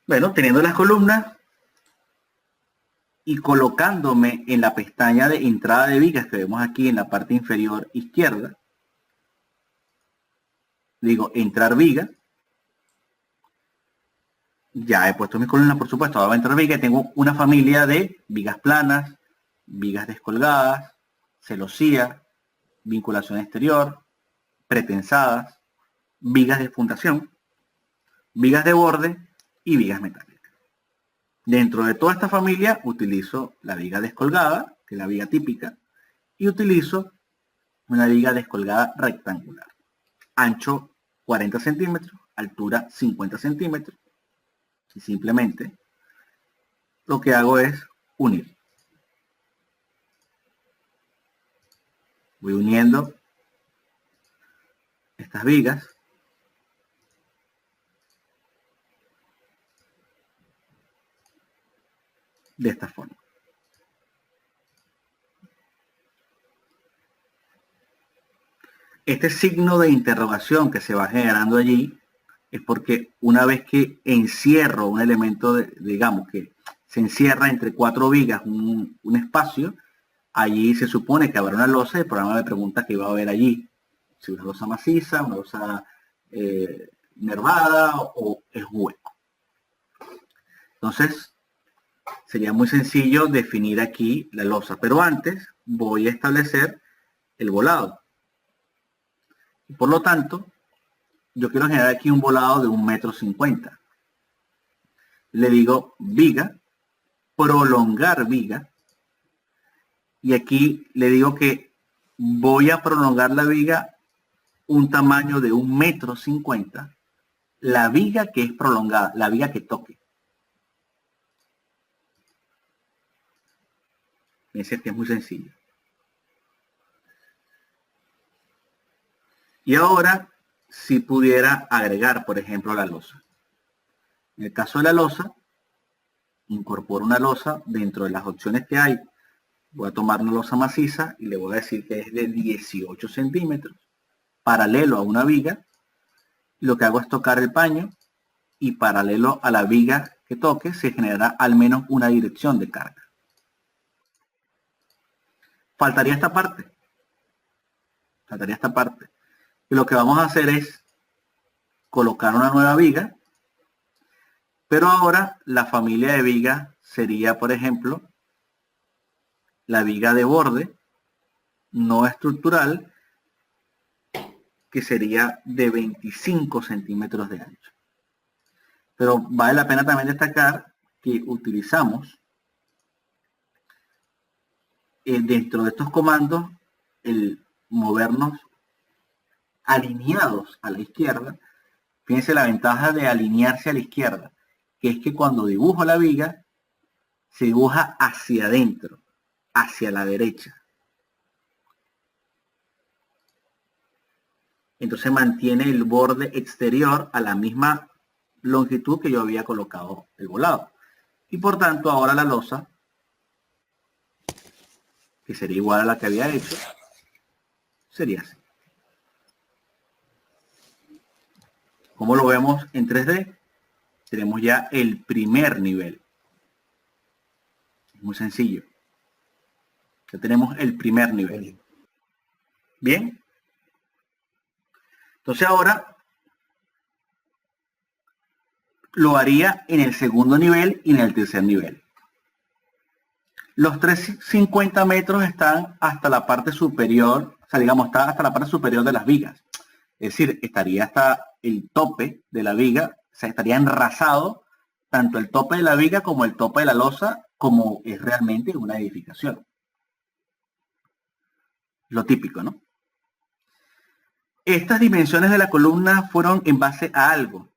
Bueno, teniendo las columnas y colocándome en la pestaña de entrada de vigas que vemos aquí en la parte inferior izquierda, digo entrar viga, ya he puesto mis columnas, por supuesto, ahora va a entrar viga y tengo una familia de vigas planas, vigas descolgadas, celosía, vinculación exterior, pretensadas, vigas de fundación, vigas de borde y vigas metálicas. Dentro de toda esta familia utilizo la viga descolgada, que es la viga típica, y utilizo una viga descolgada rectangular. Ancho 40 centímetros, altura 50 centímetros. Y simplemente lo que hago es unir. Voy uniendo estas vigas de esta forma. Este signo de interrogación que se va generando allí es porque una vez que encierro un elemento, digamos que se encierra entre cuatro vigas un espacio, allí se supone que habrá una losa y el programa me pregunta qué va a haber allí. Si una losa maciza, una losa nervada o es hueco. Entonces, sería muy sencillo definir aquí la losa, pero antes voy a establecer el volado. Por lo tanto, yo quiero generar aquí un volado de 1,50 m. Le digo viga, prolongar viga, y aquí le digo que voy a prolongar la viga un tamaño de 1,50 m, la viga que es prolongada, la viga que toque. Fíjense que es muy sencillo. Y ahora, si pudiera agregar, por ejemplo, la losa. En el caso de la losa, incorporo una losa dentro de las opciones que hay. Voy a tomar una losa maciza y le voy a decir que es de 18 centímetros, paralelo a una viga. Lo que hago es tocar el paño y paralelo a la viga que toque se generará al menos una dirección de carga. Faltaría esta parte. Y lo que vamos a hacer es colocar una nueva viga, pero ahora la familia de vigas sería, por ejemplo, la viga de borde no estructural, que sería de 25 centímetros de ancho. Pero vale la pena también destacar que utilizamos dentro de estos comandos el movernos alineados a la izquierda. Fíjense la ventaja de alinearse a la izquierda, que es que cuando dibujo la viga, se dibuja hacia adentro, hacia la derecha. Entonces mantiene el borde exterior a la misma longitud que yo había colocado el volado. Y por tanto ahora la losa, que sería igual a la que había hecho, sería así. Como lo vemos en 3D, tenemos ya el primer nivel. Es muy sencillo. Ya tenemos el primer nivel. Bien. Entonces ahora lo haría en el segundo nivel y en el tercer nivel. Los 350 metros están hasta la parte superior, o sea, digamos, está hasta la parte superior de las vigas. Es decir, estaría hasta el tope de la viga, o sea, estaría enrasado tanto el tope de la viga como el tope de la losa, como es realmente una edificación. Lo típico, ¿no? Estas dimensiones de la columna fueron en base a algo.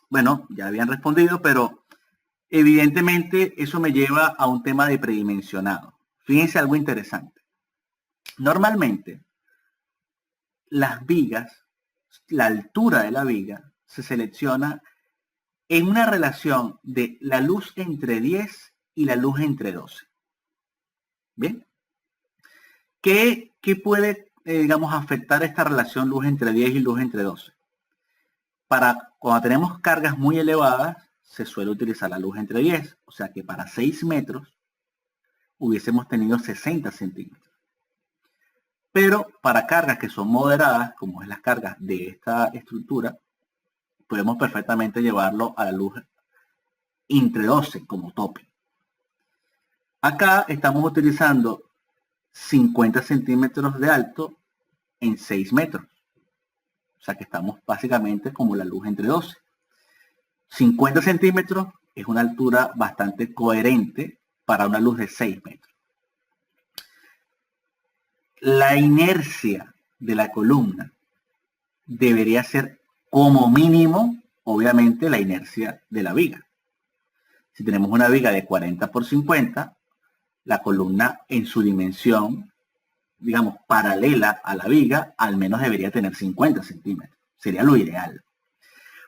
Bueno, ya habían respondido, pero evidentemente eso me lleva a un tema de predimensionado. Fíjense algo interesante. Normalmente, las vigas, la altura de la viga, se selecciona en una relación de la luz entre 10 y la luz entre 12. ¿Bien? ¿Qué puede, digamos, afectar esta relación luz entre 10 y luz entre 12? Para cuando tenemos cargas muy elevadas, se suele utilizar la luz entre 10, o sea que para 6 metros hubiésemos tenido 60 centímetros. Pero para cargas que son moderadas, como es las cargas de esta estructura, podemos perfectamente llevarlo a la luz entre 12 como tope. Acá estamos utilizando 50 centímetros de alto en 6 metros. O sea que estamos básicamente como la luz entre 12. 50 centímetros es una altura bastante coherente para una luz de 6 metros. La inercia de la columna debería ser como mínimo, obviamente, la inercia de la viga. Si tenemos una viga de 40 por 50, la columna en su dimensión, digamos, paralela a la viga, al menos debería tener 50 centímetros. Sería lo ideal.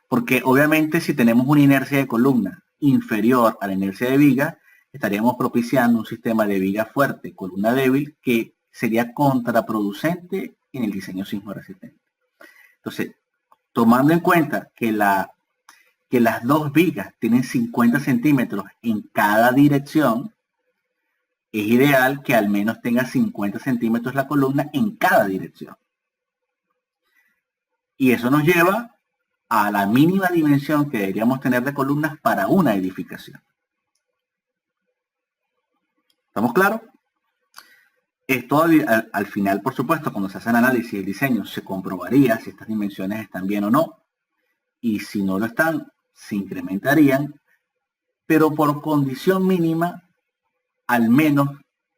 Porque obviamente si tenemos una inercia de columna inferior a la inercia de viga, estaríamos propiciando un sistema de viga fuerte, columna débil, que sería contraproducente en el diseño sismo resistente. Entonces, tomando en cuenta que las dos vigas tienen 50 centímetros en cada dirección, es ideal que al menos tenga 50 centímetros la columna en cada dirección. Y eso nos lleva a la mínima dimensión que deberíamos tener de columnas para una edificación. ¿Estamos claros? Esto al final, por supuesto, cuando se hace el análisis y el diseño, se comprobaría si estas dimensiones están bien o no. Y si no lo están, se incrementarían. Pero por condición mínima, al menos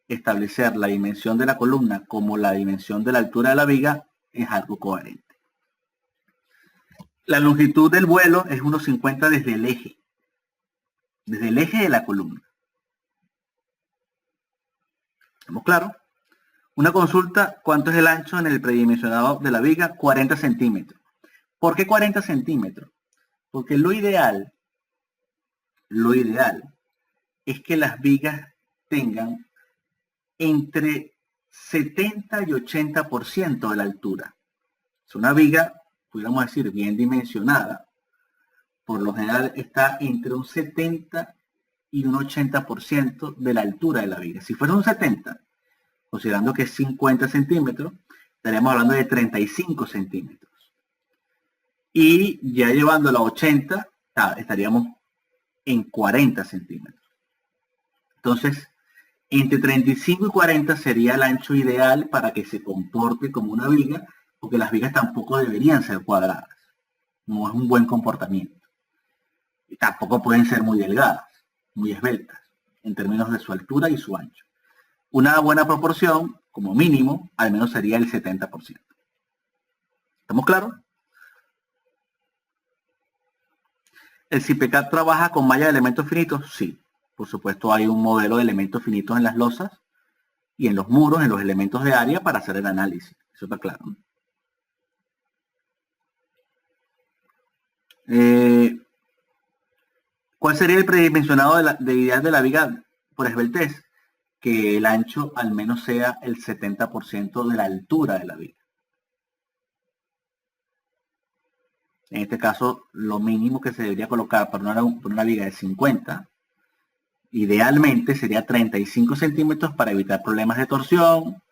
establecer la dimensión de la columna como la dimensión de la altura de la viga es algo coherente. La longitud del vuelo es 1,50 desde el eje de la columna. ¿Estamos claros? Una consulta, ¿cuánto es el ancho en el predimensionado de la viga? 40 centímetros. ¿Por qué 40 centímetros? Porque lo ideal es que las vigas tengan entre 70 y 80% de la altura. Es una viga, pudiéramos decir, bien dimensionada. Por lo general está entre un 70 y un 80% de la altura de la viga. Si fuera un 70, considerando que es 50 centímetros, estaríamos hablando de 35 centímetros. Y ya llevándolo a 80, estaríamos en 40 centímetros. Entonces, entre 35 y 40 sería el ancho ideal para que se comporte como una viga, porque las vigas tampoco deberían ser cuadradas. No es un buen comportamiento. Y tampoco pueden ser muy delgadas, muy esbeltas, en términos de su altura y su ancho. Una buena proporción, como mínimo, al menos sería el 70%. ¿Estamos claros? ¿El CIPECAT trabaja con malla de elementos finitos? Sí. Por supuesto, hay un modelo de elementos finitos en las losas y en los muros, en los elementos de área para hacer el análisis. Eso está claro. ¿Cuál sería el predimensionado de ideal de la viga por esbeltez? Que el ancho al menos sea el 70% de la altura de la viga. En este caso, lo mínimo que se debería colocar para una viga de 50, idealmente sería 35 centímetros para evitar problemas de torsión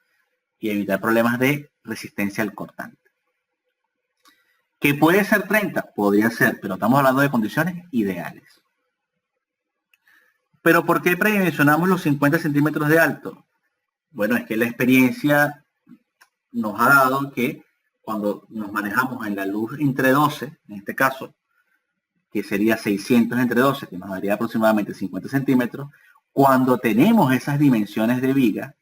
y evitar problemas de resistencia al cortante. ¿Que puede ser 30? Podría ser, pero estamos hablando de condiciones ideales. ¿Pero por qué predimensionamos los 50 centímetros de alto? Bueno, es que la experiencia nos ha dado que cuando nos manejamos en la luz entre 12, en este caso, que sería 600 entre 12, que nos daría aproximadamente 50 centímetros, cuando tenemos esas dimensiones de viga,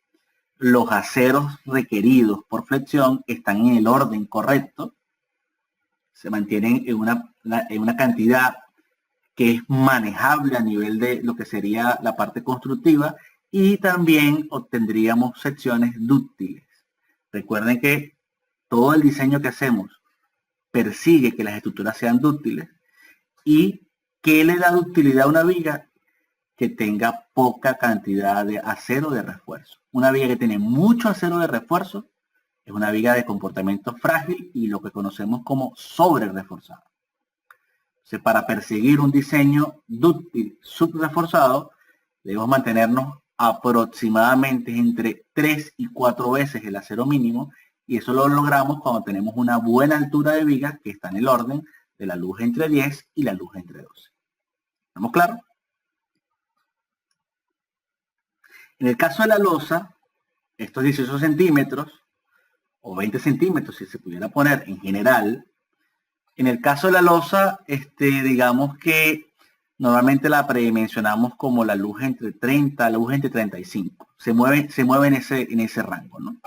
los aceros requeridos por flexión están en el orden correcto, se mantienen en una cantidad que es manejable a nivel de lo que sería la parte constructiva, y también obtendríamos secciones dúctiles. Recuerden que todo el diseño que hacemos persigue que las estructuras sean dúctiles. ¿Y qué le da ductilidad a una viga? Que tenga poca cantidad de acero de refuerzo. Una viga que tiene mucho acero de refuerzo es una viga de comportamiento frágil y lo que conocemos como sobre reforzada. Entonces, para perseguir un diseño dúctil subreforzado, debemos mantenernos aproximadamente entre 3 y 4 veces el acero mínimo, y eso lo logramos cuando tenemos una buena altura de viga que está en el orden de la luz entre 10 y la luz entre 12. ¿Estamos claros? En el caso de la losa, estos 18 centímetros o 20 centímetros, si se pudiera poner en general, en el caso de la losa, digamos que normalmente la predimensionamos como la luz entre 30, la luz entre 35. Se mueve en ese rango, ¿no?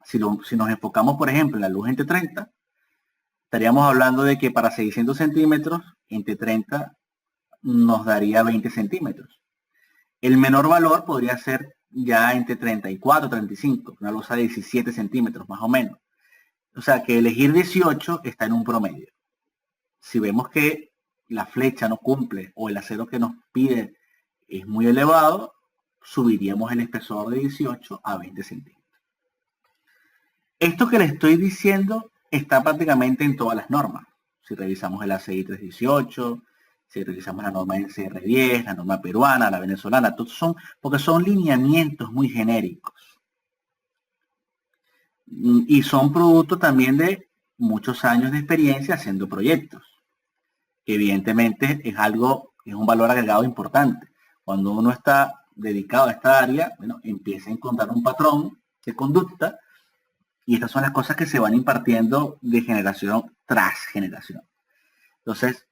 Si nos enfocamos, por ejemplo, en la luz entre 30, estaríamos hablando de que para 600 centímetros, entre 30 nos daría 20 centímetros. El menor valor podría ser ya entre 34 y 35, una losa de 17 centímetros más o menos. O sea que elegir 18 está en un promedio. Si vemos que la flecha no cumple o el acero que nos pide es muy elevado, subiríamos el espesor de 18 a 20 centímetros. Esto que les estoy diciendo está prácticamente en todas las normas. Si revisamos el ACI 318, si revisamos la norma NCR10, la norma peruana, la venezolana, todos porque son lineamientos muy genéricos. Y son producto también de muchos años de experiencia haciendo proyectos. Evidentemente es un valor agregado importante. Cuando uno está dedicado a esta área, bueno, empieza a encontrar un patrón de conducta y estas son las cosas que se van impartiendo de generación tras generación. Entonces,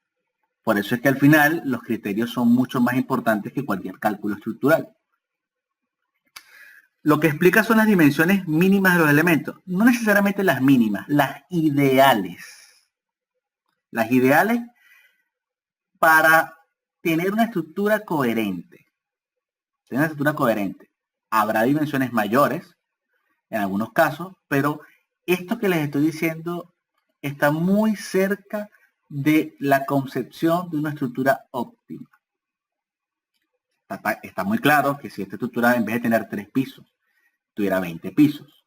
por eso es que al final los criterios son mucho más importantes que cualquier cálculo estructural. Lo que explica son las dimensiones mínimas de los elementos. No necesariamente las mínimas, las ideales. Las ideales para tener una estructura coherente. Habrá dimensiones mayores en algunos casos, pero esto que les estoy diciendo está muy cerca de la concepción de una estructura óptima. Está muy claro que si esta estructura en vez de tener 3 pisos, tuviera 20 pisos,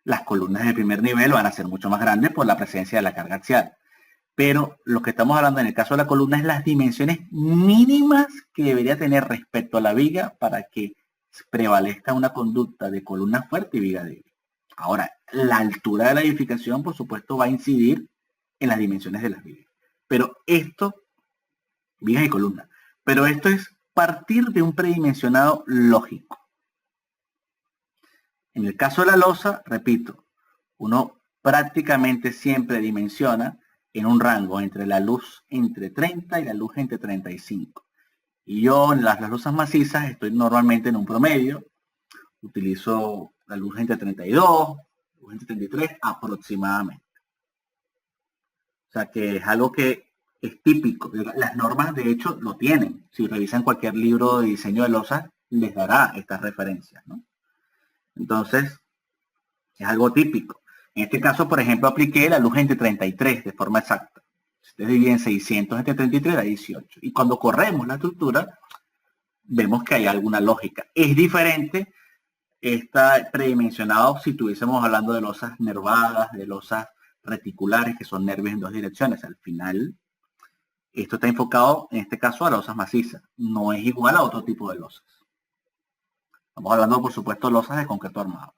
las columnas de primer nivel van a ser mucho más grandes por la presencia de la carga axial. Pero lo que estamos hablando en el caso de la columna es las dimensiones mínimas que debería tener respecto a la viga para que prevalezca una conducta de columna fuerte y viga débil. Ahora, la altura de la edificación, por supuesto, va a incidir en las dimensiones de las vigas. Pero esto, vigas y columnas, pero esto es partir de un predimensionado lógico. En el caso de la losa, repito, uno prácticamente siempre dimensiona en un rango entre la luz entre 30 y la luz entre 35. Y yo en las losas macizas estoy normalmente en un promedio. Utilizo la luz entre 32, luz entre 33 aproximadamente. O sea que es algo que es típico. Las normas de hecho lo tienen. Si revisan cualquier libro de diseño de losas, les dará estas referencias, ¿no? Entonces, es algo típico. En este caso, por ejemplo, apliqué la luz entre 33 de forma exacta. Si ustedes dividen 600 entre 33 da 18. Y cuando corremos la estructura, vemos que hay alguna lógica. Es diferente, está predimensionado si estuviésemos hablando de losas nervadas, de losas reticulares, que son nervios en 2 direcciones. Al final, esto está enfocado, en este caso, a losas macizas. No es igual a otro tipo de losas. Estamos hablando, por supuesto, de losas de concreto armado.